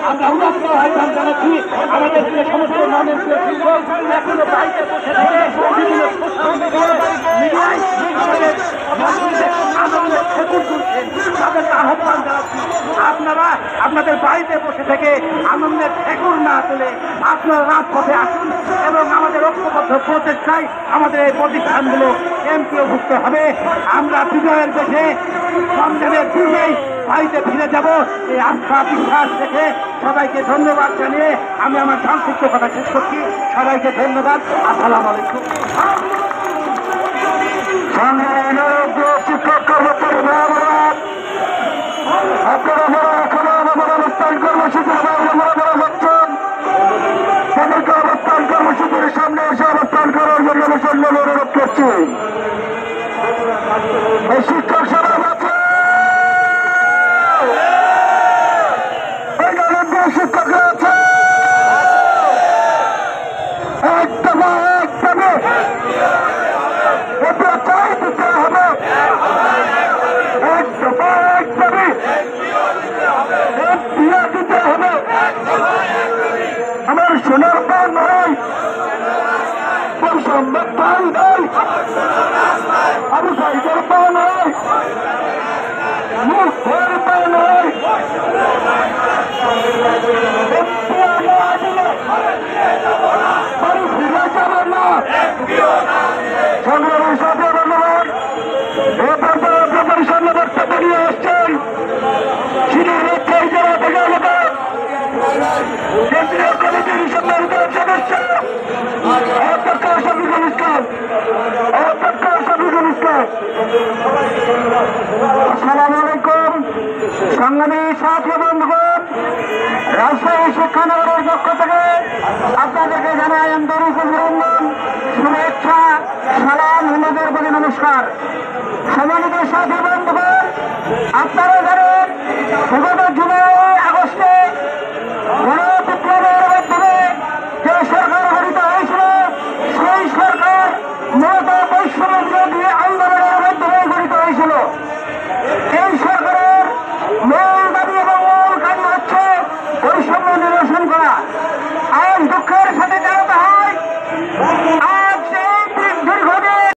আমরা উদাত্ত আহ্বান জানাচ্ছি আমাদের যে সমস্ত নামের এখনো বাড়িতে বসে থেকে বিভিন্ন সোশ্যাল মিডিয়ায় তাদেরকে আহ্বান জানাচ্ছি আপনারা আপনাদের বাড়িতে বসে থেকে আনন্দের ঠেকুর না তুলে আপনারা রাজপথে আসুন এবং আমাদের ঐক্যবদ্ধ প্রচেষ্টায় আমাদের এই প্রতিষ্ঠানগুলো এমপিওভুক্ত হবে। আমরা বিজয়ের দেশে রমজানের পূর্বেই বাড়িতে ফিরে যাব এই আস্থা বিশ্বাস রেখে সবাইকে ধন্যবাদ জানিয়ে আমি আমার সংক্ষিপ্ত কথা শেষ করছি। সবাইকে ধন্যবাদ। আসসালামু আলাইকুম। শিক্ষক কর্মচারী আপনারা এখন আমাদের অবস্থান কর্মসূচি হচ্ছেন তাদেরকে অবস্থান কর্মসূচির সামনে এসে অবস্থান করার জন্য মুসলমান অনুরোধ করছি। শিক্ষক সমাজ আছে শিক্ষকরা আছে একদমে এটা চাই দিতে হবে একদমে দিতে হবে। আমার সোনার পান নয় সম্ভব পান নয় আমি সাইকেল পান নয় মুখের পান নয় সংগ্রামের সাথে ধন্যবাদ। আপনাদের সামনে বক্তব্য নিয়ে আসছেন জেলা থেকে আমাদের কেন্দ্রীয় কমিটির সম্মানিত সদস্য অধ্যক্ষ শফিকুল ইসলাম। আসসালামু আলাইকুম সংগ্রামী সাথী বন্ধুগণ, রাজশাহী শিক্ষানগরের পক্ষ থেকে আপনাদেরকে জানাই আন্তরিক অভিনন্দন, শুভেচ্ছা, সালাম, হিন্দুদের প্রতি নমস্কার। সম্মানিত সাথী বন্ধুগণ, আপনারা জানেন বিগত জুলাই